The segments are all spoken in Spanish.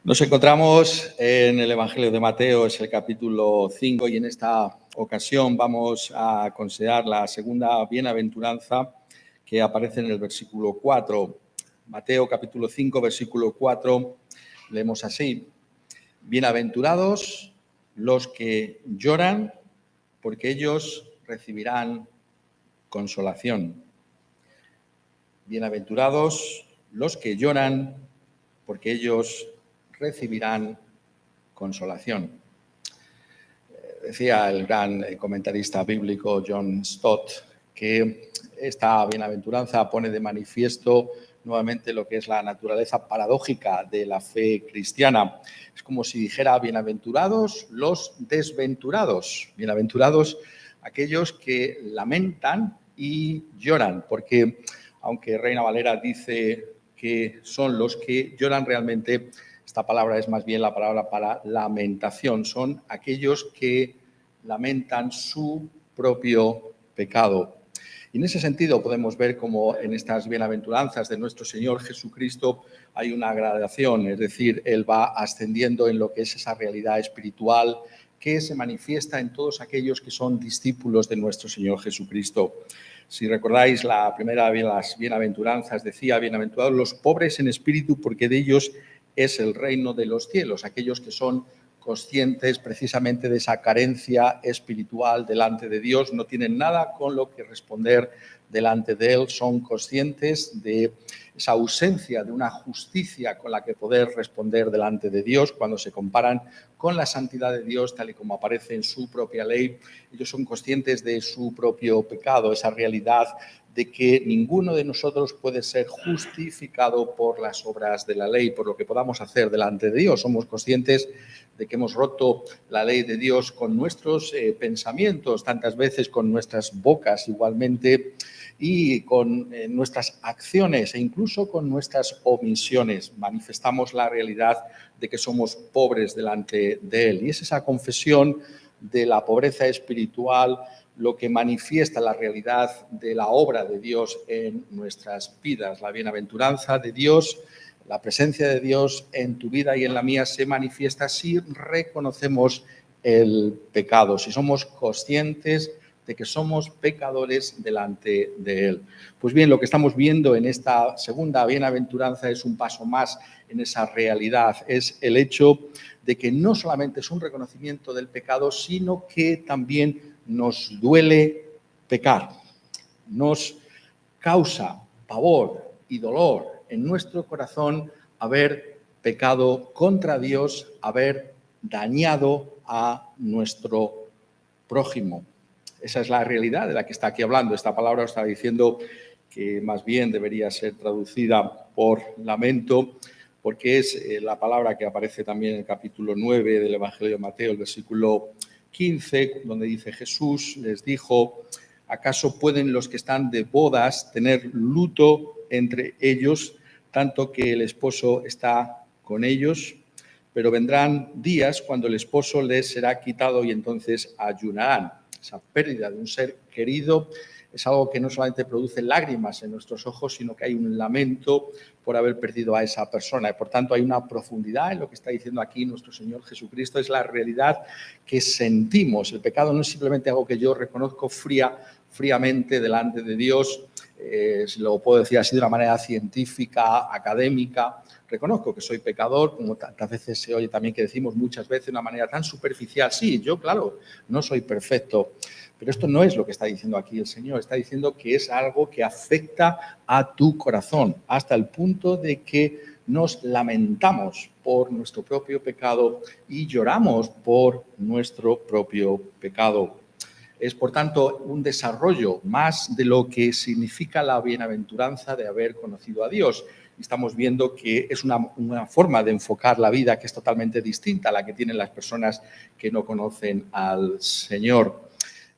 Nos encontramos en el Evangelio de Mateo, es el capítulo 5, y en esta ocasión vamos a considerar la segunda bienaventuranza que aparece en el versículo 4. Mateo capítulo 5, versículo 4, leemos así: Bienaventurados los que lloran, porque ellos recibirán consolación. Bienaventurados los que lloran, porque ellos recibirán consolación. Decía el gran comentarista bíblico John Stott que esta bienaventuranza pone de manifiesto nuevamente lo que es la naturaleza paradójica de la fe cristiana. Es como si dijera: bienaventurados los desventurados, bienaventurados aquellos que lamentan y lloran, porque aunque Reina Valera dice que son los que lloran, realmente esta palabra es más bien la palabra para lamentación. Son aquellos que lamentan su propio pecado. Y en ese sentido podemos ver cómo en estas bienaventuranzas de nuestro Señor Jesucristo hay una gradación, es decir, Él va ascendiendo en lo que es esa realidad espiritual que se manifiesta en todos aquellos que son discípulos de nuestro Señor Jesucristo. Si recordáis, la primera de las bienaventuranzas decía: bienaventurados los pobres en espíritu, porque de ellos es el reino de los cielos. Aquellos que son conscientes precisamente de esa carencia espiritual delante de Dios, no tienen nada con lo que responder delante de Él, son conscientes de esa ausencia de una justicia con la que poder responder delante de Dios cuando se comparan con la santidad de Dios tal y como aparece en su propia ley. Ellos son conscientes de su propio pecado, esa realidad de que ninguno de nosotros puede ser justificado por las obras de la ley, por lo que podamos hacer delante de Dios. Somos conscientes de que hemos roto la ley de Dios con nuestros pensamientos, tantas veces con nuestras bocas igualmente, y con nuestras acciones e incluso con nuestras omisiones. Manifestamos la realidad de que somos pobres delante de Él. Y es esa confesión de la pobreza espiritual lo que manifiesta la realidad de la obra de Dios en nuestras vidas. La bienaventuranza de Dios, la presencia de Dios en tu vida y en la mía se manifiesta si reconocemos el pecado, si somos conscientes de que somos pecadores delante de Él. Pues bien, lo que estamos viendo en esta segunda bienaventuranza es un paso más en esa realidad. Es el hecho de que no solamente es un reconocimiento del pecado, sino que también nos duele pecar, nos causa pavor y dolor en nuestro corazón haber pecado contra Dios, haber dañado a nuestro prójimo. Esa es la realidad de la que está aquí hablando. Esta palabra está diciendo que más bien debería ser traducida por lamento, porque es la palabra que aparece también en el capítulo 9 del Evangelio de Mateo, el versículo 15, donde dice: Jesús les dijo: ¿acaso pueden los que están de bodas tener luto entre ellos, tanto que el esposo está con ellos? Pero vendrán días cuando el esposo les será quitado y entonces ayunarán. Esa pérdida de un ser querido es algo que no solamente produce lágrimas en nuestros ojos, sino que hay un lamento por haber perdido a esa persona. Y por tanto hay una profundidad en lo que está diciendo aquí nuestro Señor Jesucristo. Es la realidad que sentimos. El pecado no es simplemente algo que yo reconozco fríamente delante de Dios, si lo puedo decir así de una manera científica, académica. Reconozco que soy pecador, como tantas veces se oye también que decimos muchas veces de una manera tan superficial. Sí, yo, claro, no soy perfecto, pero esto no es lo que está diciendo aquí el Señor. Está diciendo que es algo que afecta a tu corazón, hasta el punto de que nos lamentamos por nuestro propio pecado y lloramos por nuestro propio pecado. Es, por tanto, un desarrollo más de lo que significa la bienaventuranza de haber conocido a Dios. Estamos viendo que es una forma de enfocar la vida que es totalmente distinta a la que tienen las personas que no conocen al Señor.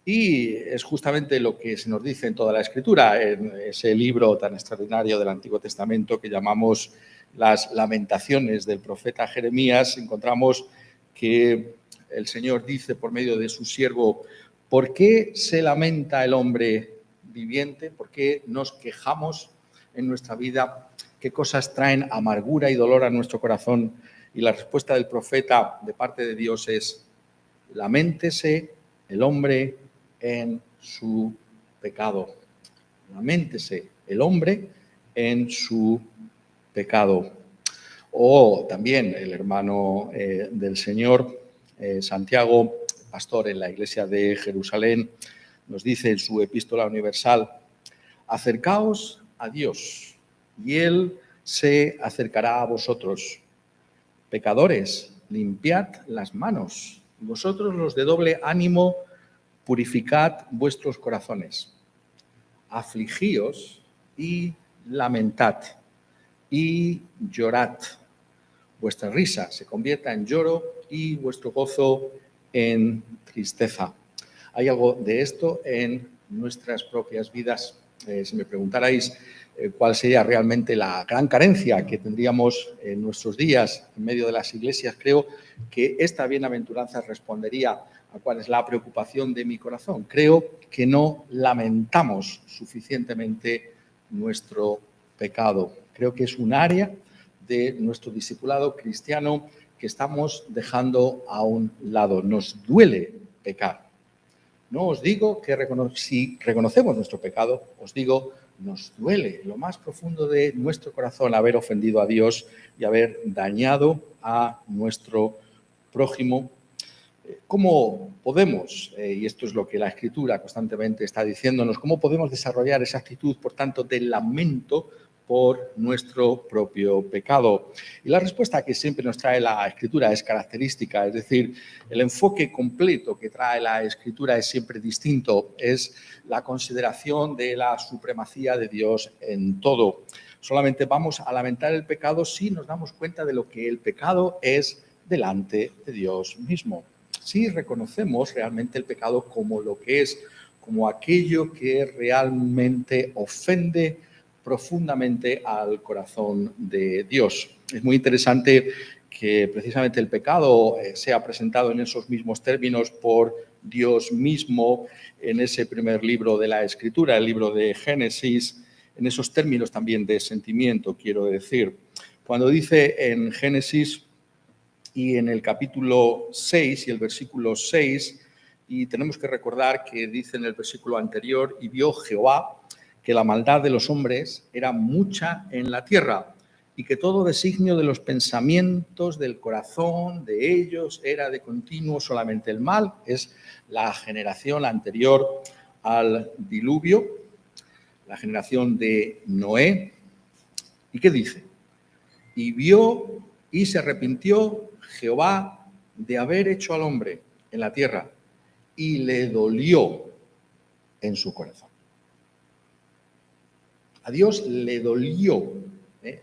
Y es justamente lo que se nos dice en toda la Escritura, en ese libro tan extraordinario del Antiguo Testamento que llamamos las Lamentaciones del profeta Jeremías. Encontramos que el Señor dice por medio de su siervo: ¿por qué se lamenta el hombre viviente? ¿Por qué nos quejamos en nuestra vida? ¿Qué cosas traen amargura y dolor a nuestro corazón? Y la respuesta del profeta de parte de Dios es: laméntese el hombre en su pecado. Laméntese el hombre en su pecado. O también el hermano del Señor, Santiago, pastor en la iglesia de Jerusalén, nos dice en su epístola universal: acercaos a Dios y Él se acercará a vosotros. Pecadores, limpiad las manos. Vosotros los de doble ánimo, purificad vuestros corazones. Afligíos y lamentad y llorad. Vuestra risa se convierta en lloro y vuestro gozo en tristeza. Hay algo de esto en nuestras propias vidas. Si me preguntarais cuál sería realmente la gran carencia que tendríamos en nuestros días en medio de las iglesias, creo que esta bienaventuranza respondería a cuál es la preocupación de mi corazón. Creo que no lamentamos suficientemente nuestro pecado. Creo que es un área de nuestro discipulado cristiano que estamos dejando a un lado. Nos duele pecar. No os digo que si reconocemos nuestro pecado, os digo, nos duele lo más profundo de nuestro corazón haber ofendido a Dios y haber dañado a nuestro prójimo. ¿Cómo podemos, y esto es lo que la Escritura constantemente está diciéndonos, cómo podemos desarrollar esa actitud, por tanto, de lamento por nuestro propio pecado? Y la respuesta que siempre nos trae la Escritura es característica, es decir, el enfoque completo que trae la Escritura es siempre distinto, es la consideración de la supremacía de Dios en todo. Solamente vamos a lamentar el pecado si nos damos cuenta de lo que el pecado es delante de Dios mismo. Si reconocemos realmente el pecado como lo que es, como aquello que realmente ofende profundamente al corazón de Dios. Es muy interesante que precisamente el pecado sea presentado en esos mismos términos por Dios mismo en ese primer libro de la Escritura, el libro de Génesis, en esos términos también de sentimiento, quiero decir. Cuando dice en Génesis y en el capítulo 6 y el versículo 6, y tenemos que recordar que dice en el versículo anterior: y vio Jehová que la maldad de los hombres era mucha en la tierra, y que todo designio de los pensamientos del corazón de ellos era de continuo solamente el mal. Es la generación anterior al diluvio, la generación de Noé. ¿Y qué dice? Y vio y se arrepintió Jehová de haber hecho al hombre en la tierra, y le dolió en su corazón. A Dios le dolió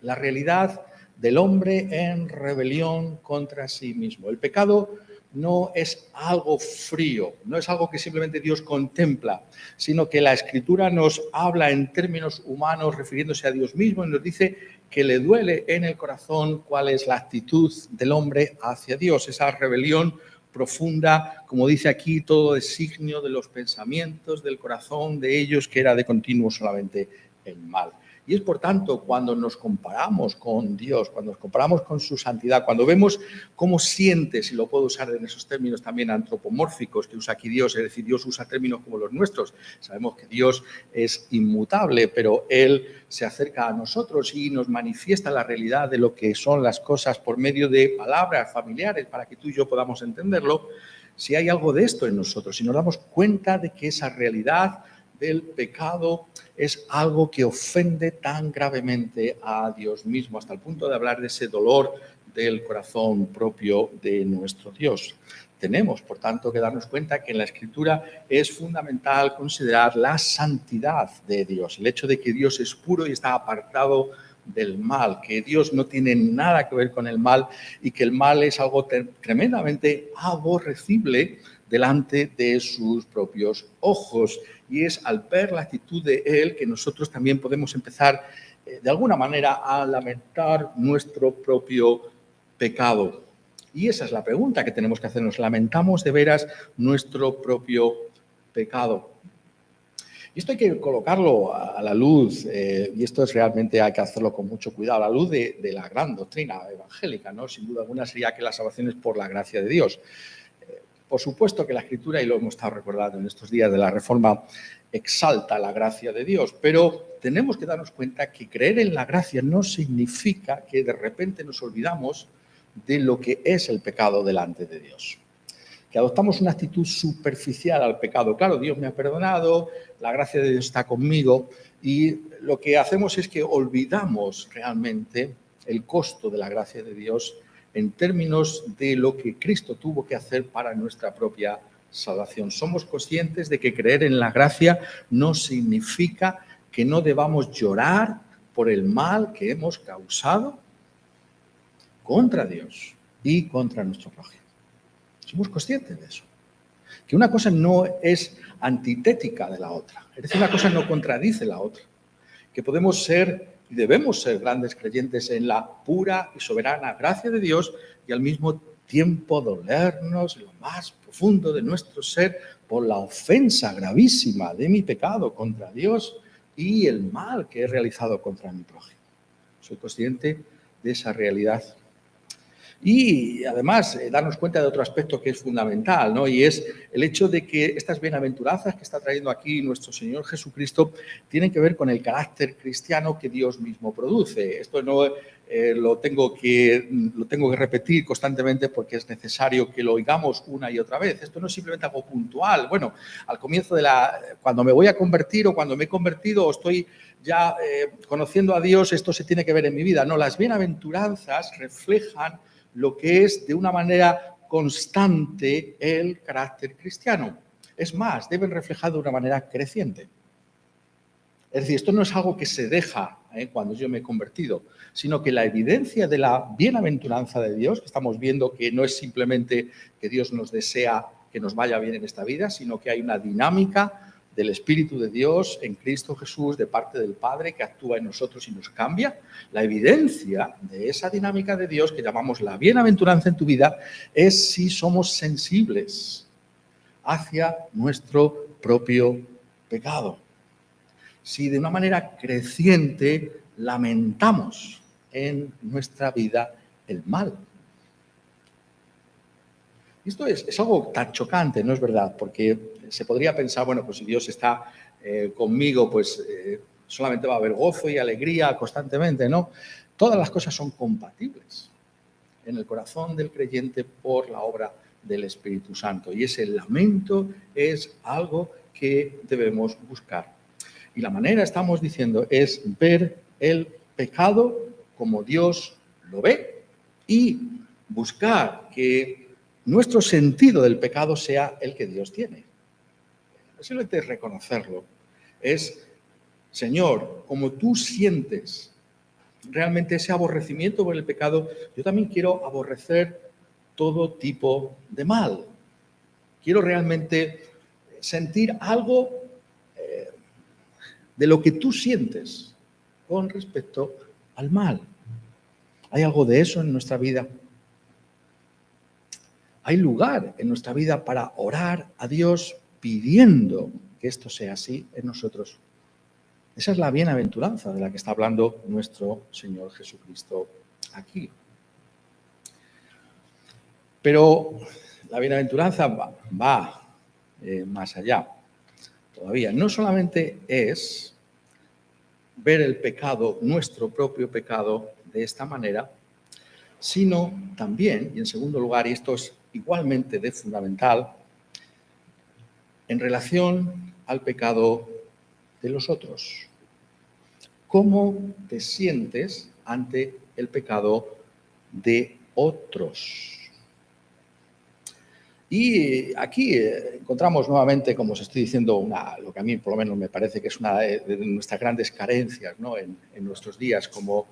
la realidad del hombre en rebelión contra sí mismo. El pecado no es algo frío, no es algo que simplemente Dios contempla, sino que la Escritura nos habla en términos humanos refiriéndose a Dios mismo y nos dice que le duele en el corazón cuál es la actitud del hombre hacia Dios, esa rebelión profunda, como dice aquí, todo designio de los pensamientos del corazón de ellos que era de continuo solamente el mal. Y es por tanto cuando nos comparamos con Dios, cuando nos comparamos con su santidad, cuando vemos cómo siente, si lo puedo usar en esos términos también antropomórficos que usa aquí Dios, es decir, Dios usa términos como los nuestros. Sabemos que Dios es inmutable, pero Él se acerca a nosotros y nos manifiesta la realidad de lo que son las cosas por medio de palabras familiares para que tú y yo podamos entenderlo. Si hay algo de esto en nosotros, si nos damos cuenta de que esa realidad del pecado es algo que ofende tan gravemente a Dios mismo, hasta el punto de hablar de ese dolor del corazón propio de nuestro Dios. Tenemos, por tanto, que darnos cuenta que en la Escritura es fundamental considerar la santidad de Dios, el hecho de que Dios es puro y está apartado del mal, que Dios no tiene nada que ver con el mal y que el mal es algo tremendamente aborrecible delante de sus propios ojos. Y es al ver la actitud de Él que nosotros también podemos empezar de alguna manera a lamentar nuestro propio pecado. Y esa es la pregunta que tenemos que hacernos. ¿Lamentamos de veras nuestro propio pecado? Y esto hay que colocarlo a la luz, y esto es realmente hay que hacerlo con mucho cuidado, a la luz de la gran doctrina evangélica, ¿no? Sin duda alguna sería que la salvación es por la gracia de Dios. Por supuesto que la Escritura, y lo hemos estado recordando en estos días de la Reforma, exalta la gracia de Dios, pero tenemos que darnos cuenta que creer en la gracia no significa que de repente nos olvidamos de lo que es el pecado delante de Dios. Que adoptamos una actitud superficial al pecado. Claro, Dios me ha perdonado, la gracia de Dios está conmigo, y lo que hacemos es que olvidamos realmente el costo de la gracia de Dios en términos de lo que Cristo tuvo que hacer para nuestra propia salvación. Somos conscientes de que creer en la gracia no significa que no debamos llorar por el mal que hemos causado contra Dios y contra nuestro prójimo. Somos conscientes de eso. Que una cosa no es antitética de la otra. Es decir, una cosa no contradice la otra. Que podemos ser y debemos ser grandes creyentes en la pura y soberana gracia de Dios y al mismo tiempo dolernos en lo más profundo de nuestro ser por la ofensa gravísima de mi pecado contra Dios y el mal que he realizado contra mi prójimo. Soy consciente de esa realidad. Y además darnos cuenta de otro aspecto que es fundamental, ¿no? Y es el hecho de que estas bienaventuranzas que está trayendo aquí nuestro Señor Jesucristo tienen que ver con el carácter cristiano que Dios mismo produce. Esto no lo tengo que repetir constantemente porque es necesario que lo oigamos una y otra vez. Esto no es simplemente algo puntual. Bueno, al comienzo cuando me voy a convertir o cuando me he convertido o estoy ya conociendo a Dios, esto se tiene que ver en mi vida. No, las bienaventuranzas reflejan lo que es de una manera constante el carácter cristiano. Es más, deben reflejar de una manera creciente. Es decir, esto no es algo que se deja cuando yo me he convertido, sino que la evidencia de la bienaventuranza de Dios, que estamos viendo que no es simplemente que Dios nos desea que nos vaya bien en esta vida, sino que hay una dinámica del Espíritu de Dios en Cristo Jesús de parte del Padre que actúa en nosotros y nos cambia. La evidencia de esa dinámica de Dios que llamamos la bienaventuranza en tu vida es si somos sensibles hacia nuestro propio pecado. Si de una manera creciente lamentamos en nuestra vida el mal. Esto es algo tan chocante, ¿no es verdad? Porque se podría pensar, bueno, pues si Dios está conmigo, pues solamente va a haber gozo y alegría constantemente, ¿no? Todas las cosas son compatibles en el corazón del creyente por la obra del Espíritu Santo. Y ese lamento es algo que debemos buscar. Y la manera, estamos diciendo, es ver el pecado como Dios lo ve y buscar que nuestro sentido del pecado sea el que Dios tiene. Simplemente reconocerlo. Es, Señor, como tú sientes realmente ese aborrecimiento por el pecado, yo también quiero aborrecer todo tipo de mal. Quiero realmente sentir algo de lo que tú sientes con respecto al mal. ¿Hay algo de eso en nuestra vida? Hay lugar en nuestra vida para orar a Dios pidiendo que esto sea así en nosotros. Esa es la bienaventuranza de la que está hablando nuestro Señor Jesucristo aquí. Pero la bienaventuranza va más allá todavía. No solamente es ver el pecado, nuestro propio pecado, de esta manera, sino también, y en segundo lugar, y esto es igualmente de fundamental, en relación al pecado de los otros. ¿Cómo te sientes ante el pecado de otros? Y aquí encontramos nuevamente, como os estoy diciendo, lo que a mí por lo menos me parece que es una de nuestras grandes carencias, ¿no? en nuestros días como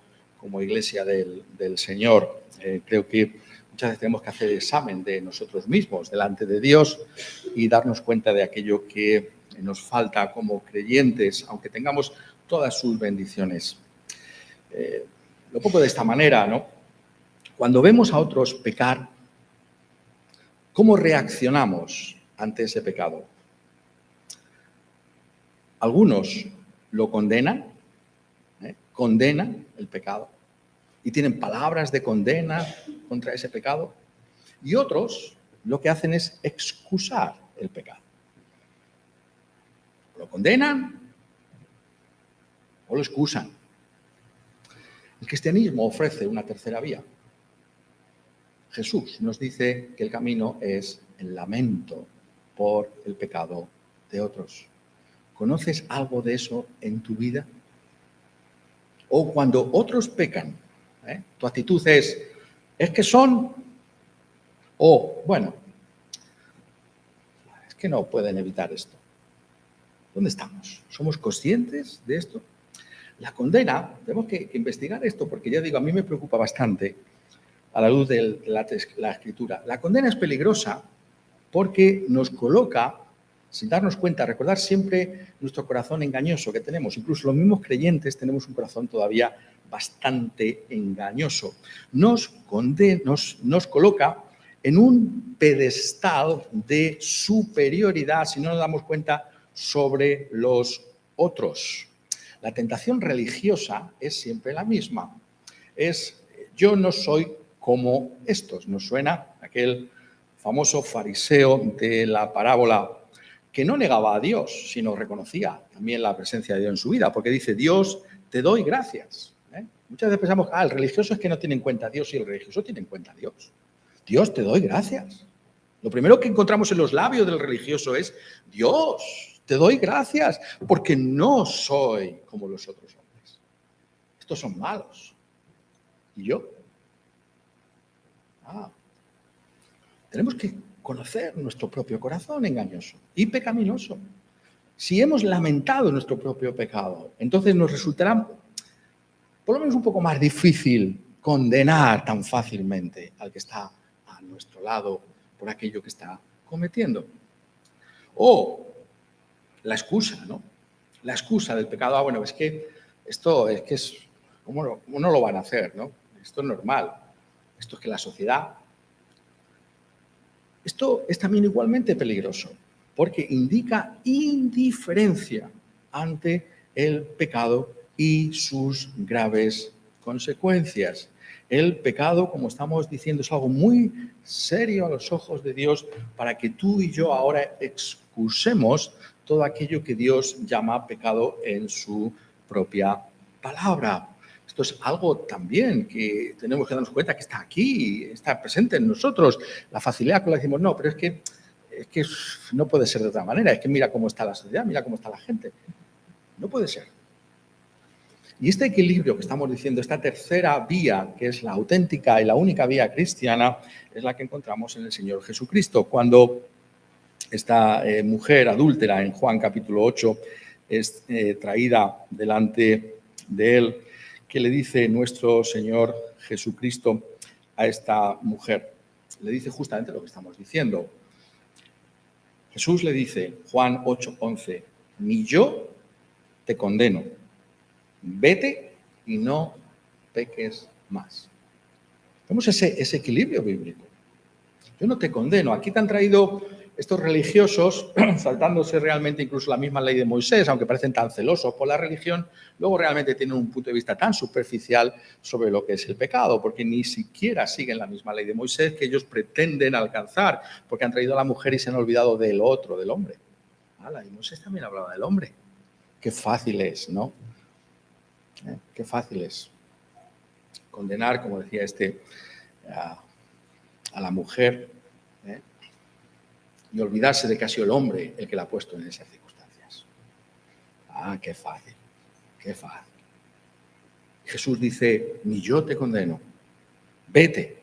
Iglesia del Señor. Creo que muchas veces tenemos que hacer examen de nosotros mismos delante de Dios y darnos cuenta de aquello que nos falta como creyentes, aunque tengamos todas sus bendiciones. Lo pongo de esta manera, ¿no? Cuando vemos a otros pecar, ¿cómo reaccionamos ante ese pecado? Algunos lo condenan, condenan el pecado y tienen palabras de condena contra ese pecado. Y otros lo que hacen es excusar el pecado. Lo condenan o lo excusan. El cristianismo ofrece una tercera vía. Jesús nos dice que el camino es el lamento por el pecado de otros. ¿Conoces algo de eso en tu vida? O cuando otros pecan, tu actitud es que son, o bueno, es que no pueden evitar esto. ¿Dónde estamos? ¿Somos conscientes de esto? La condena, tenemos que investigar esto porque ya digo, a mí me preocupa bastante a la luz de la Escritura. La condena es peligrosa porque nos coloca, sin darnos cuenta, recordar siempre nuestro corazón engañoso que tenemos. Incluso los mismos creyentes tenemos un corazón todavía bastante engañoso. Nos coloca en un pedestal de superioridad, si no nos damos cuenta, sobre los otros. La tentación religiosa es siempre la misma. Es, yo no soy como estos. Nos suena aquel famoso fariseo de la parábola que no negaba a Dios, sino reconocía también la presencia de Dios en su vida, porque dice, Dios, te doy gracias. Muchas veces pensamos, el religioso es que no tiene en cuenta a Dios, y el religioso tiene en cuenta a Dios. Dios, te doy gracias. Lo primero que encontramos en los labios del religioso es, Dios, te doy gracias, porque no soy como los otros hombres. Estos son malos. ¿Y yo? Tenemos que conocer nuestro propio corazón engañoso y pecaminoso. Si hemos lamentado nuestro propio pecado, entonces nos resultará por lo menos un poco más difícil condenar tan fácilmente al que está a nuestro lado por aquello que está cometiendo. O la excusa, ¿no? La excusa del pecado. Bueno, es que esto es ¿cómo no lo van a hacer, no? Esto es normal. Esto es que la sociedad. Esto es también igualmente peligroso, porque indica indiferencia ante el pecado y sus graves consecuencias. El pecado, como estamos diciendo, es algo muy serio a los ojos de Dios para que tú y yo ahora excusemos todo aquello que Dios llama pecado en su propia palabra. Esto es algo también que tenemos que darnos cuenta que está aquí, está presente en nosotros. La facilidad con la que decimos, no, pero es que no puede ser de otra manera. Es que mira cómo está la sociedad, mira cómo está la gente. No puede ser. Y este equilibrio que estamos diciendo, esta tercera vía, que es la auténtica y la única vía cristiana, es la que encontramos en el Señor Jesucristo. Cuando esta mujer adúltera en Juan capítulo 8 es traída delante de él, ¿qué le dice nuestro Señor Jesucristo a esta mujer? Le dice justamente lo que estamos diciendo. Jesús le dice, Juan 8:11, ni yo te condeno. Vete y no peques más. Vemos ese equilibrio bíblico. Yo no te condeno. Aquí te han traído estos religiosos, saltándose realmente incluso la misma ley de Moisés, aunque parecen tan celosos por la religión, luego realmente tienen un punto de vista tan superficial sobre lo que es el pecado, porque ni siquiera siguen la misma ley de Moisés que ellos pretenden alcanzar, porque han traído a la mujer y se han olvidado del otro, del hombre. Y Moisés también hablaba del hombre. Qué fácil es, ¿no? Qué fácil es condenar, como decía a la mujer, y olvidarse de que ha sido el hombre el que la ha puesto en esas circunstancias. Qué fácil, qué fácil. Jesús dice, ni yo te condeno, vete.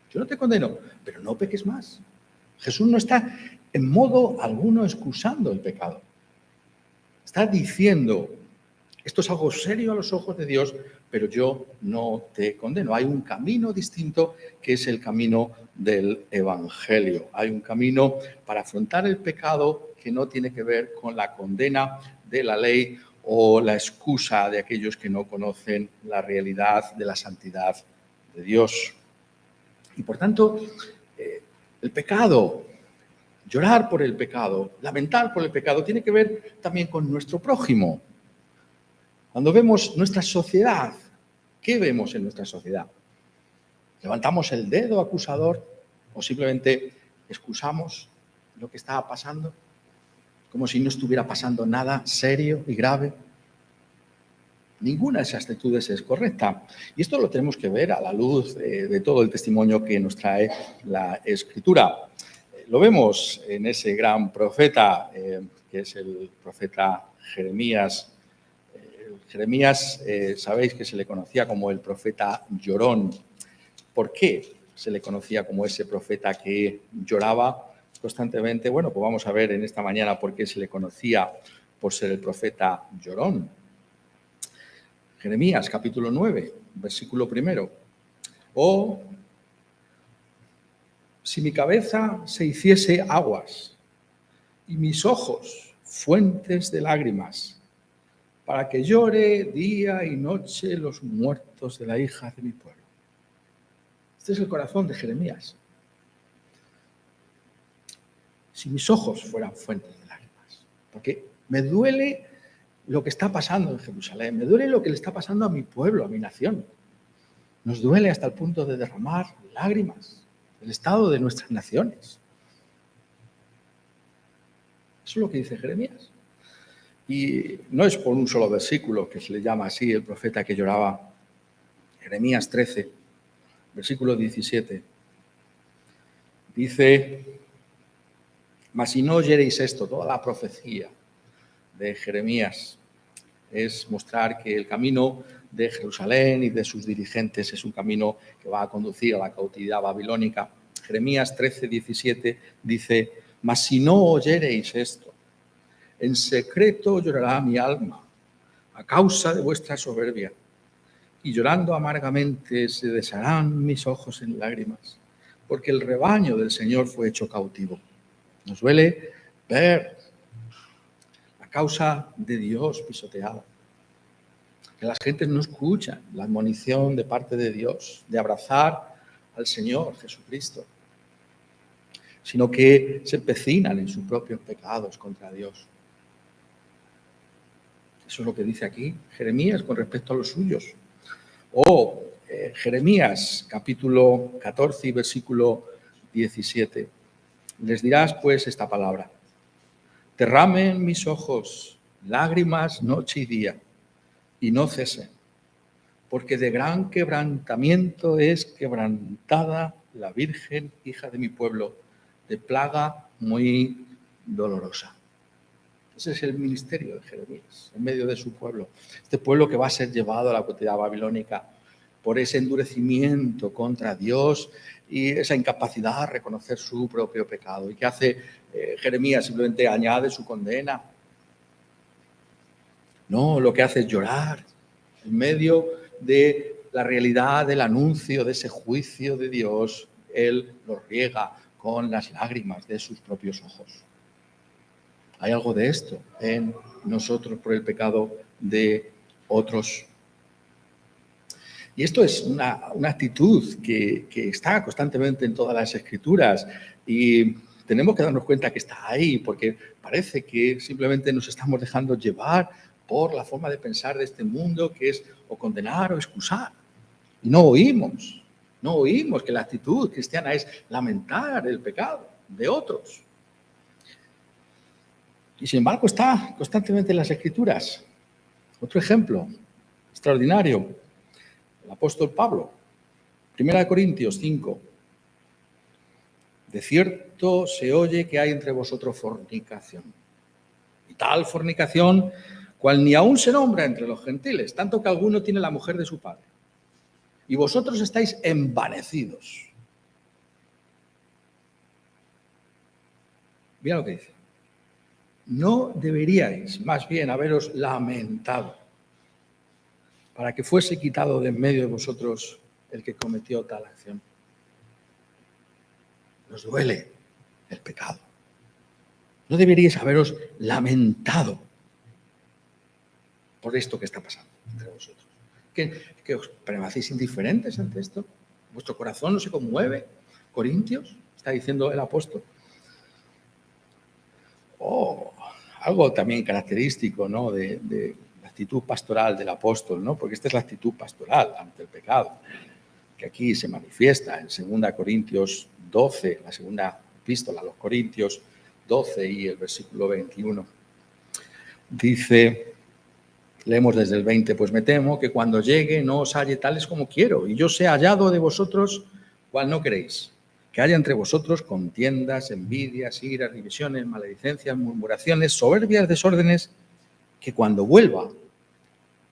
Yo no te condeno, pero no peques más. Jesús no está en modo alguno excusando el pecado. Está diciendo, esto es algo serio a los ojos de Dios, pero yo no te condeno. Hay un camino distinto que es el camino del Evangelio. Hay un camino para afrontar el pecado que no tiene que ver con la condena de la ley o la excusa de aquellos que no conocen la realidad de la santidad de Dios. Y por tanto, el pecado Llorar por el pecado, lamentar por el pecado, tiene que ver también con nuestro prójimo. Cuando vemos nuestra sociedad, ¿qué vemos en nuestra sociedad? ¿Levantamos el dedo acusador o simplemente excusamos lo que está pasando? Como si no estuviera pasando nada serio y grave. Ninguna de esas actitudes es correcta. Y esto lo tenemos que ver a la luz de todo el testimonio que nos trae la Escritura. Lo vemos en ese gran profeta, que es el profeta Jeremías. Jeremías, sabéis que se le conocía como el profeta llorón. ¿Por qué se le conocía como ese profeta que lloraba constantemente? Bueno, pues vamos a ver en esta mañana por qué se le conocía por ser el profeta llorón. Jeremías, capítulo 9, versículo 1. Oh, si mi cabeza se hiciese aguas y mis ojos fuentes de lágrimas, para que llore día y noche los muertos de la hija de mi pueblo. Este es el corazón de Jeremías. Si mis ojos fueran fuentes de lágrimas, porque me duele lo que está pasando en Jerusalén, me duele lo que le está pasando a mi pueblo, a mi nación. Nos duele hasta el punto de derramar lágrimas, el estado de nuestras naciones. Eso es lo que dice Jeremías. Y no es por un solo versículo que se le llama así el profeta que lloraba. Jeremías 13, versículo 17. Dice: mas si no oyereis esto, toda la profecía de Jeremías es mostrar que el camino de Jerusalén y de sus dirigentes es un camino que va a conducir a la cautividad babilónica. Jeremías 13, 17 dice: mas si no oyereis esto, en secreto llorará mi alma a causa de vuestra soberbia, y llorando amargamente se desharán mis ojos en lágrimas, porque el rebaño del Señor fue hecho cautivo. Nos duele ver la causa de Dios pisoteada, que las gentes no escuchan la admonición de parte de Dios de abrazar al Señor Jesucristo, sino que se empecinan en sus propios pecados contra Dios. Eso es lo que dice aquí Jeremías con respecto a los suyos. O Jeremías, capítulo 14 y versículo 17. Les dirás pues esta palabra: derramen mis ojos lágrimas noche y día, y no cesen, porque de gran quebrantamiento es quebrantada la Virgen, hija de mi pueblo, de plaga muy dolorosa. Ese es el ministerio de Jeremías, en medio de su pueblo. Este pueblo que va a ser llevado a la cautividad babilónica por ese endurecimiento contra Dios y esa incapacidad de reconocer su propio pecado. ¿Y qué hace Jeremías? Simplemente añade su condena. No, lo que hace es llorar en medio de la realidad del anuncio de ese juicio de Dios. Él lo riega con las lágrimas de sus propios ojos. Hay algo de esto en nosotros por el pecado de otros. Y esto es una actitud que está constantemente en todas las Escrituras y tenemos que darnos cuenta que está ahí, porque parece que simplemente nos estamos dejando llevar por la forma de pensar de este mundo, que es o condenar o excusar. Y no oímos que la actitud cristiana es lamentar el pecado de otros. Y sin embargo está constantemente en las Escrituras. Otro ejemplo extraordinario, el apóstol Pablo, 1 Corintios 5. De cierto se oye que hay entre vosotros fornicación. Y tal fornicación, cual ni aún se nombra entre los gentiles, tanto que alguno tiene la mujer de su padre. Y vosotros estáis envanecidos. Mira lo que dice. No deberíais más bien haberos lamentado para que fuese quitado de en medio de vosotros el que cometió tal acción. Nos duele el pecado. No deberíais haberos lamentado por esto que está pasando entre vosotros. ¿Que os permanecéis indiferentes ante esto? ¿Vuestro corazón no se conmueve? Corintios, está diciendo el apóstol. O algo también característico, ¿no?, de la actitud pastoral del apóstol, ¿no? Porque esta es la actitud pastoral ante el pecado, que aquí se manifiesta en 2 Corintios 12, la segunda epístola a los Corintios 12 y el versículo 21. Dice, leemos desde el 20, pues me temo que cuando llegue no os halle tales como quiero, y yo sea hallado de vosotros cual no queréis, que haya entre vosotros contiendas, envidias, iras, divisiones, maledicencias, murmuraciones, soberbias, desórdenes, que cuando vuelva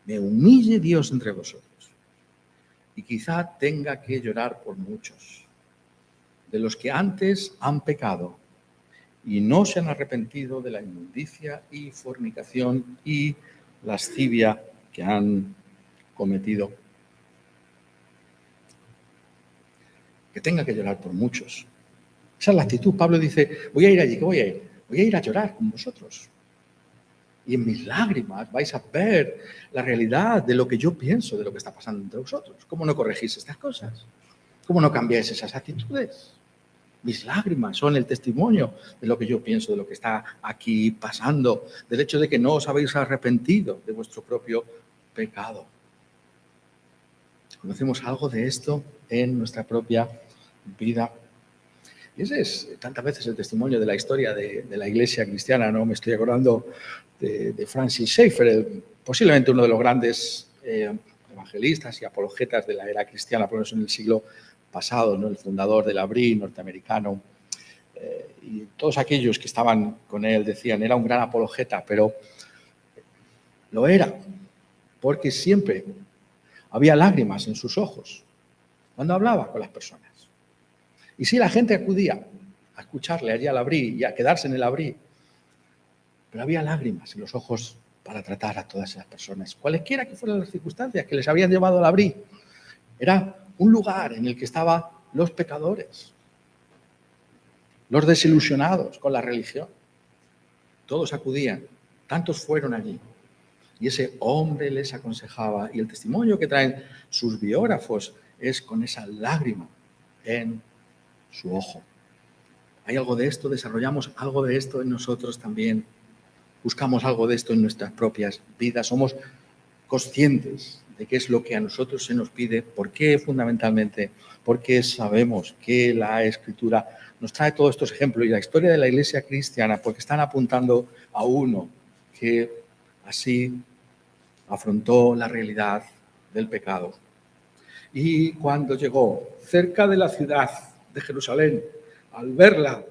me humille Dios entre vosotros. Y quizá tenga que llorar por muchos, de los que antes han pecado y no se han arrepentido de la inmundicia y fornicación y lascivia que han cometido. Que tenga que llorar por muchos. Esa es la actitud. Pablo dice, voy a ir allí, ¿qué voy a ir? Voy a ir a llorar con vosotros. Y en mis lágrimas vais a ver la realidad de lo que yo pienso, de lo que está pasando entre vosotros. ¿Cómo no corregís estas cosas? ¿Cómo no cambiáis esas actitudes? Mis lágrimas son el testimonio de lo que yo pienso, de lo que está aquí pasando, del hecho de que no os habéis arrepentido de vuestro propio pecado. Conocemos algo de esto en nuestra propia vida. Y ese es tantas veces el testimonio de la historia de la iglesia cristiana, ¿no? Me estoy acordando de Francis Schaeffer, posiblemente uno de los grandes evangelistas y apologetas de la era cristiana, por lo menos en el siglo pasado, ¿no? El fundador del ABRI norteamericano. Y todos aquellos que estaban con él decían, era un gran apologeta, pero lo era, porque siempre había lágrimas en sus ojos cuando hablaba con las personas. Y sí, la gente acudía a escucharle allí al ABRI y a quedarse en el ABRI, pero había lágrimas en los ojos para tratar a todas esas personas, cualesquiera que fueran las circunstancias que les habían llevado al ABRI. Era un lugar en el que estaban los pecadores, los desilusionados con la religión. Todos acudían, tantos fueron allí. Y ese hombre les aconsejaba, y el testimonio que traen sus biógrafos es con esa lágrima en su ojo. ¿Hay algo de esto? ¿Desarrollamos algo de esto en nosotros también? ¿Buscamos algo de esto en nuestras propias vidas? ¿Somos conscientes de qué es lo que a nosotros se nos pide? ¿Por qué fundamentalmente? Porque sabemos que la Escritura nos trae todos estos ejemplos y la historia de la Iglesia cristiana, porque están apuntando a uno que así afrontó la realidad del pecado. Y cuando llegó cerca de la ciudad de Jerusalén, al verla,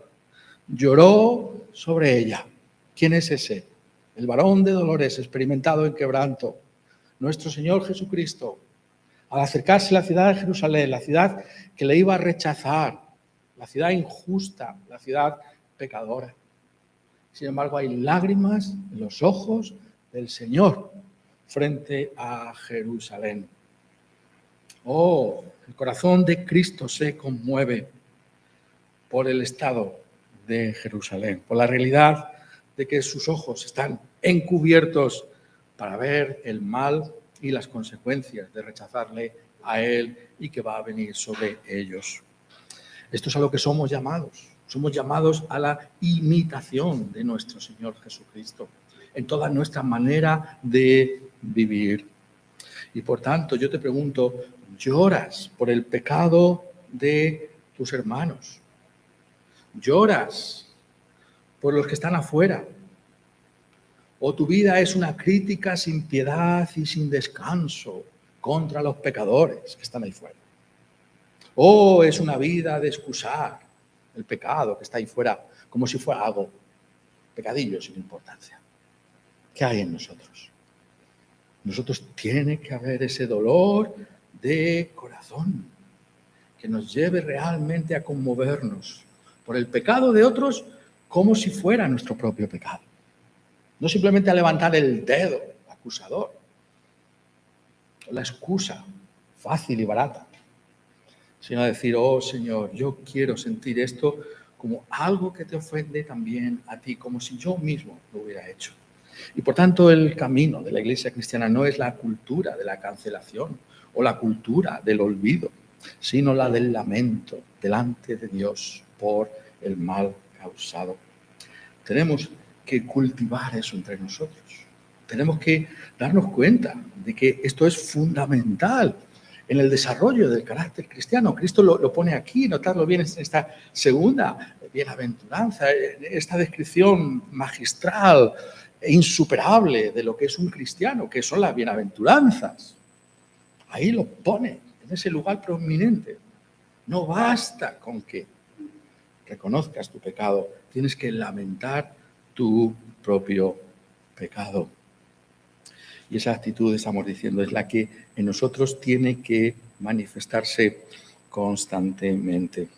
lloró sobre ella. ¿Quién es ese? El varón de dolores, experimentado en quebranto, nuestro Señor Jesucristo. Al acercarse a la ciudad de Jerusalén, la ciudad que le iba a rechazar, la ciudad injusta, la ciudad pecadora. Sin embargo, hay lágrimas en los ojos del Señor frente a Jerusalén. Oh, el corazón de Cristo se conmueve por el estado de Jerusalén, por la realidad de que sus ojos están encubiertos para ver el mal y las consecuencias de rechazarle a Él y que va a venir sobre ellos. Esto es a lo que somos llamados. Somos llamados a la imitación de nuestro Señor Jesucristo en toda nuestra manera de vivir. Y por tanto, yo te pregunto, ¿lloras por el pecado de tus hermanos? ¿Lloras por los que están afuera? ¿O tu vida es una crítica sin piedad y sin descanso contra los pecadores que están ahí fuera? ¿O es una vida de excusar el pecado que está ahí fuera como si fuera algo pecadillo sin importancia? ¿Qué hay en nosotros? Nosotros tiene que haber ese dolor de corazón que nos lleve realmente a conmovernos por el pecado de otros como si fuera nuestro propio pecado. No simplemente a levantar el dedo acusador, o la excusa fácil y barata, sino a decir, oh Señor, yo quiero sentir esto como algo que te ofende también a ti, como si yo mismo lo hubiera hecho. Y por tanto el camino de la Iglesia cristiana no es la cultura de la cancelación o la cultura del olvido, sino la del lamento delante de Dios por el mal causado. Tenemos que cultivar eso entre nosotros. Tenemos que darnos cuenta de que esto es fundamental en el desarrollo del carácter cristiano. Cristo lo pone aquí, notadlo bien en esta segunda bienaventuranza, esta descripción magistral e insuperable de lo que es un cristiano, que son las bienaventuranzas. Ahí lo pone, en ese lugar prominente. No basta con que reconozcas tu pecado, tienes que lamentar tu propio pecado. Y esa actitud, estamos diciendo, es la que en nosotros tiene que manifestarse constantemente.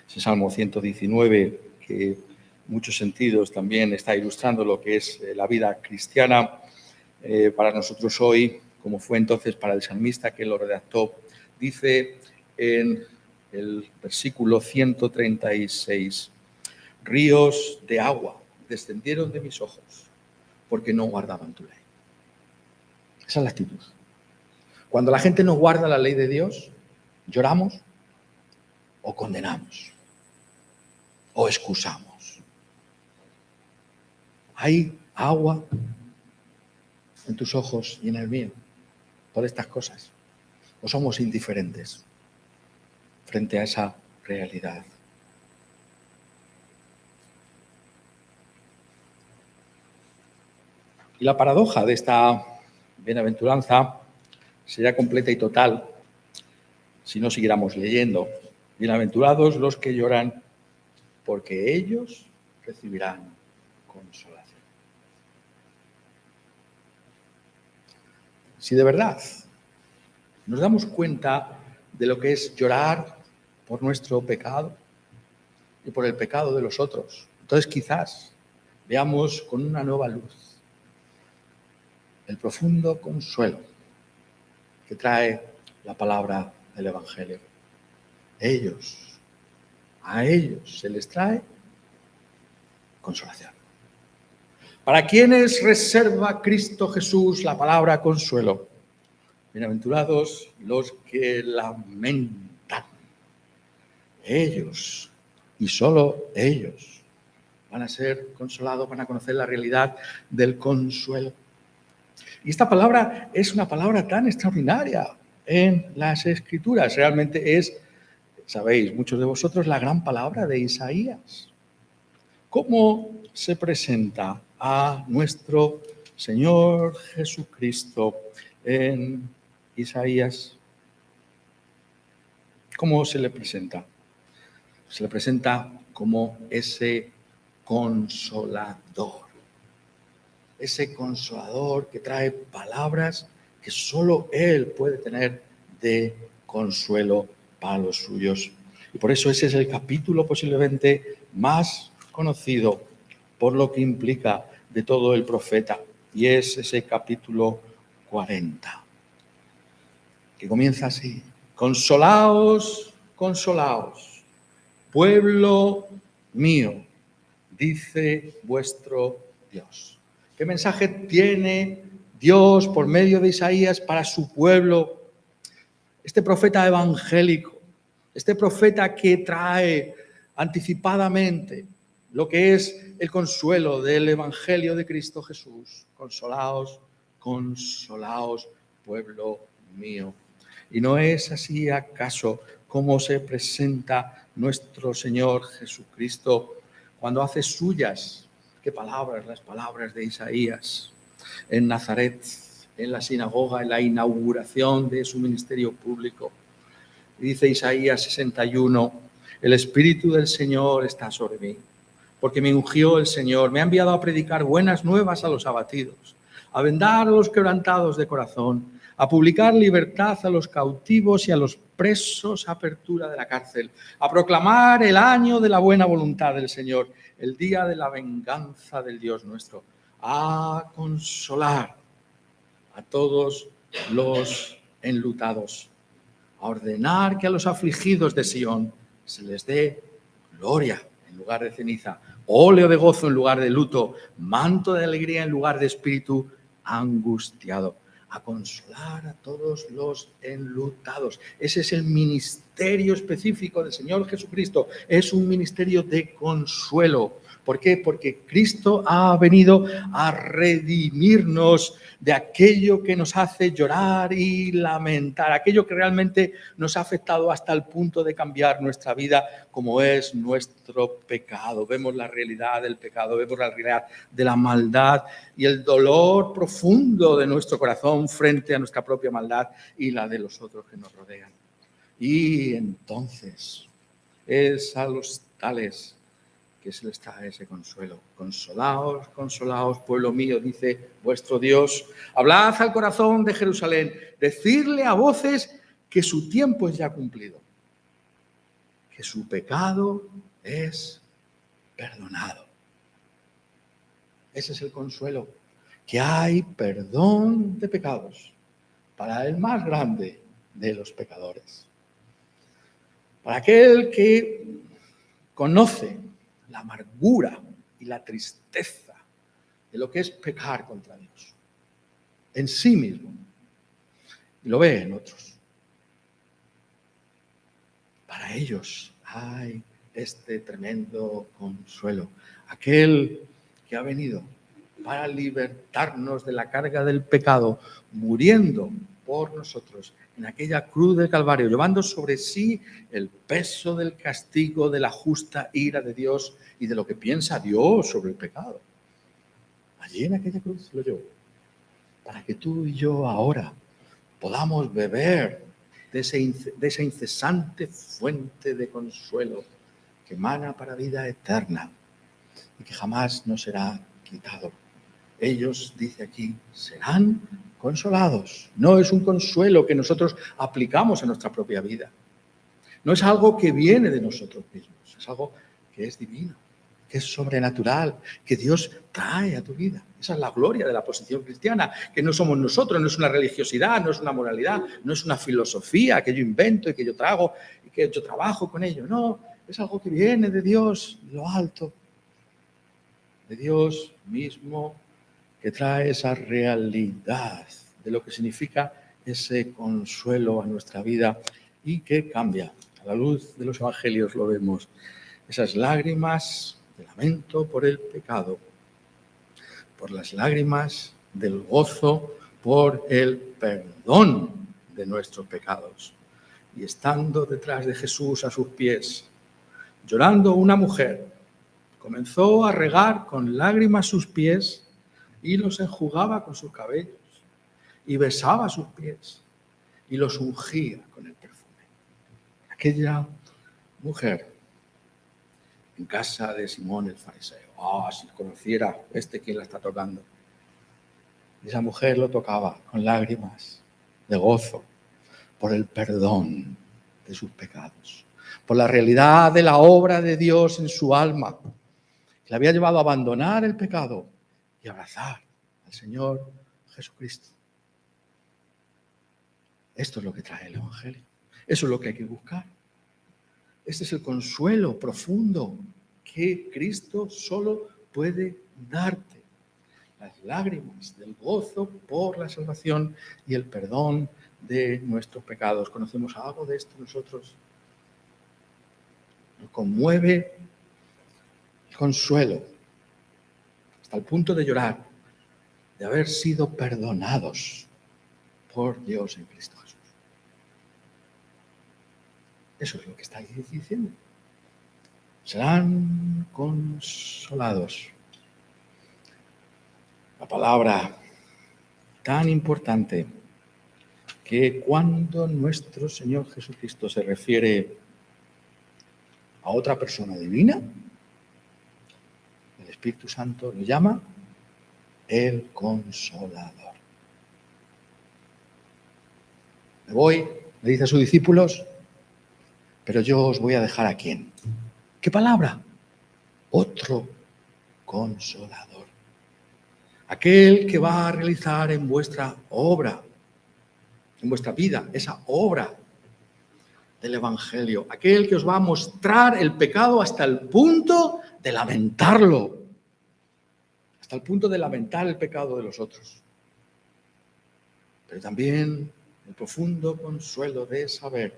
Ese Salmo 119, que en muchos sentidos también está ilustrando lo que es la vida cristiana, para nosotros hoy, como fue entonces para el salmista que lo redactó, dice en el versículo 136, ríos de agua descendieron de mis ojos porque no guardaban tu ley. Esa es la actitud. Cuando la gente no guarda la ley de Dios, lloramos o condenamos o excusamos. Hay agua en tus ojos y en el mío por estas cosas. O somos indiferentes frente a esa realidad. Y la paradoja de esta bienaventuranza sería completa y total si no siguiéramos leyendo. Bienaventurados los que lloran, porque ellos recibirán consolación. Si de verdad nos damos cuenta de lo que es llorar por nuestro pecado y por el pecado de los otros, entonces quizás veamos con una nueva luz el profundo consuelo que trae la palabra del Evangelio. A ellos se les trae consolación. ¿Para quiénes reserva Cristo Jesús la palabra consuelo? Bienaventurados los que lamentan. Ellos, y solo ellos, van a ser consolados, van a conocer la realidad del consuelo. Y esta palabra es una palabra tan extraordinaria en las Escrituras. Realmente es, sabéis, muchos de vosotros, la gran palabra de Isaías. ¿Cómo se presenta a nuestro Señor Jesucristo en Isaías? ¿Cómo se le presenta? Se le presenta como ese consolador. Ese consolador que trae palabras que solo Él puede tener de consuelo para los suyos. Y por eso ese es el capítulo posiblemente más conocido por lo que implica de todo el profeta. Y es ese capítulo 40, que comienza así. Consolaos, consolaos, pueblo mío, dice vuestro Dios. ¿Qué mensaje tiene Dios por medio de Isaías para su pueblo? Este profeta evangélico, este profeta que trae anticipadamente lo que es el consuelo del Evangelio de Cristo Jesús. Consolaos, consolaos, pueblo mío. ¿Y no es así acaso cómo se presenta nuestro Señor Jesucristo cuando hace suyas? ¿Qué palabras? Las palabras de Isaías en Nazaret, en la sinagoga, en la inauguración de su ministerio público. Dice Isaías 61, el Espíritu del Señor está sobre mí, porque me ungió el Señor, me ha enviado a predicar buenas nuevas a los abatidos, a vendar a los quebrantados de corazón, a publicar libertad a los cautivos y a los presos, apertura de la cárcel, a proclamar el año de la buena voluntad del Señor, el día de la venganza del Dios nuestro, a consolar a todos los enlutados, a ordenar que a los afligidos de Sión se les dé gloria en lugar de ceniza, óleo de gozo en lugar de luto, manto de alegría en lugar de espíritu angustiado, a consolar a todos los enlutados. Ese es el ministerio ministerio específico del Señor Jesucristo es un ministerio de consuelo. ¿Por qué? Porque Cristo ha venido a redimirnos de aquello que nos hace llorar y lamentar, aquello que realmente nos ha afectado hasta el punto de cambiar nuestra vida, como es nuestro pecado. Vemos la realidad del pecado, vemos la realidad de la maldad y el dolor profundo de nuestro corazón frente a nuestra propia maldad y la de los otros que nos rodean. Y entonces es a los tales que se les trae ese consuelo. Consolaos, consolaos, pueblo mío, dice vuestro Dios. Hablad al corazón de Jerusalén, decidle a voces que su tiempo es ya cumplido, que su pecado es perdonado. Ese es el consuelo, que hay perdón de pecados para el más grande de los pecadores. Para aquel que conoce la amargura y la tristeza de lo que es pecar contra Dios en sí mismo y lo ve en otros. Para ellos hay este tremendo consuelo. Aquel que ha venido para libertarnos de la carga del pecado, muriendo por nosotros en aquella cruz del Calvario, llevando sobre sí el peso del castigo de la justa ira de Dios y de lo que piensa Dios sobre el pecado. Allí en aquella cruz lo llevó, para que tú y yo ahora podamos beber de esa incesante fuente de consuelo que emana para vida eterna y que jamás nos será quitado. Ellos, dice aquí, serán consolados. No es un consuelo que nosotros aplicamos a nuestra propia vida. No es algo que viene de nosotros mismos. Es algo que es divino, que es sobrenatural, que Dios trae a tu vida. Esa es la gloria de la posición cristiana, que no somos nosotros, no es una religiosidad, no es una moralidad, no es una filosofía que yo invento y que yo trago y que yo trabajo con ello. No, es algo que viene de Dios, de lo alto, de Dios mismo, que trae esa realidad de lo que significa ese consuelo a nuestra vida y que cambia. A la luz de los evangelios lo vemos. Esas lágrimas de lamento por el pecado, por las lágrimas del gozo por el perdón de nuestros pecados. Y estando detrás de Jesús a sus pies, llorando una mujer, comenzó a regar con lágrimas sus pies y los enjugaba con sus cabellos y besaba sus pies y los ungía con el perfume. Aquella mujer en casa de Simón el fariseo. Si conociera quién la está tocando. Esa mujer lo tocaba con lágrimas de gozo por el perdón de sus pecados, por la realidad de la obra de Dios en su alma, que le había llevado a abandonar el pecado y abrazar al Señor Jesucristo. Esto es lo que trae el Evangelio. Eso es lo que hay que buscar. Este es el consuelo profundo que Cristo solo puede darte. Las lágrimas del gozo por la salvación y el perdón de nuestros pecados. ¿Conocemos algo de esto nosotros? Nos conmueve el consuelo hasta el punto de llorar, de haber sido perdonados por Dios en Cristo Jesús. Eso es lo que está diciendo. Serán consolados. La palabra tan importante que cuando nuestro Señor Jesucristo se refiere a otra persona divina, el Espíritu Santo lo llama el Consolador. Me voy, le dice a sus discípulos, pero yo os voy a dejar a ¿quién? ¿Qué palabra? Otro Consolador. Aquel que va a realizar en vuestra obra, en vuestra vida, esa obra del Evangelio. Aquel que os va a mostrar el pecado hasta el punto de lamentarlo. Hasta el punto de lamentar el pecado de los otros. Pero también el profundo consuelo de saber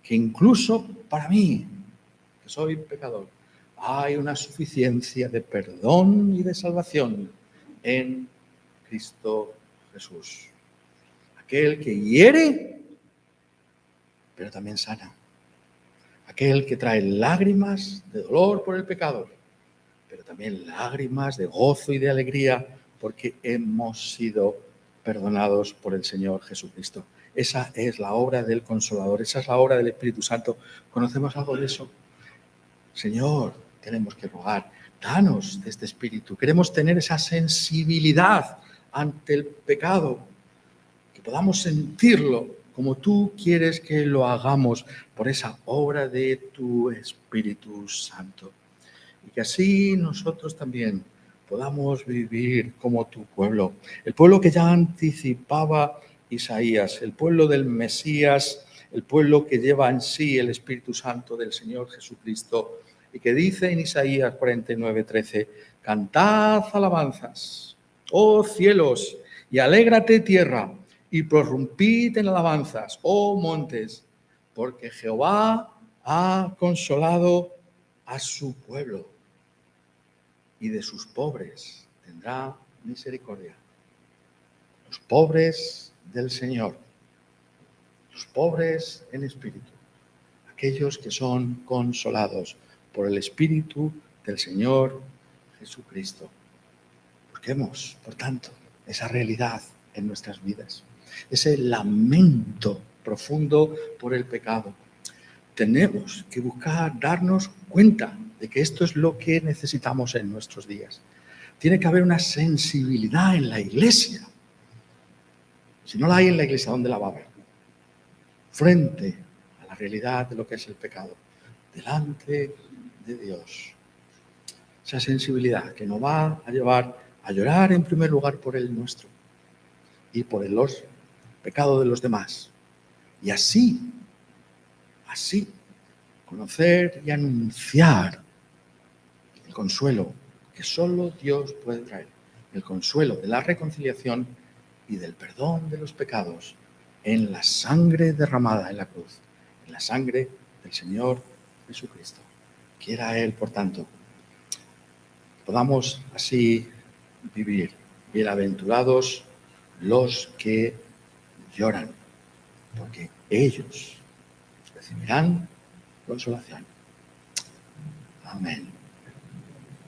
que incluso para mí, que soy pecador, hay una suficiencia de perdón y de salvación en Cristo Jesús. Aquel que hiere, pero también sana. Aquel que trae lágrimas de dolor por el pecado, pero también lágrimas de gozo y de alegría porque hemos sido perdonados por el Señor Jesucristo. Esa es la obra del Consolador, esa es la obra del Espíritu Santo. ¿Conocemos algo de eso? Señor, tenemos que rogar, danos de este Espíritu. Queremos tener esa sensibilidad ante el pecado, que podamos sentirlo como tú quieres que lo hagamos por esa obra de tu Espíritu Santo. Y que así nosotros también podamos vivir como tu pueblo, el pueblo que ya anticipaba Isaías, el pueblo del Mesías, el pueblo que lleva en sí el Espíritu Santo del Señor Jesucristo y que dice en Isaías 49:13, cantad alabanzas, oh cielos, y alégrate tierra, y prorrumpid en alabanzas, oh montes, porque Jehová ha consolado a su pueblo y de sus pobres tendrá misericordia. Los pobres del Señor, los pobres en espíritu, aquellos que son consolados por el Espíritu del Señor Jesucristo. Busquemos, por tanto, esa realidad en nuestras vidas, ese lamento profundo por el pecado. Tenemos que buscar darnos cuenta de que esto es lo que necesitamos en nuestros días. Tiene que haber una sensibilidad en la iglesia. Si no la hay en la iglesia, ¿dónde la va a haber? Frente a la realidad de lo que es el pecado, delante de Dios. Esa sensibilidad que nos va a llevar a llorar en primer lugar por el nuestro y por los pecados de los demás. Y así, conocer y anunciar el consuelo que solo Dios puede traer, el consuelo de la reconciliación y del perdón de los pecados en la sangre derramada en la cruz, en la sangre del Señor Jesucristo. Quiera Él, por tanto, podamos así vivir. Bienaventurados los que lloran, porque ellos recibirán consolación. Amén.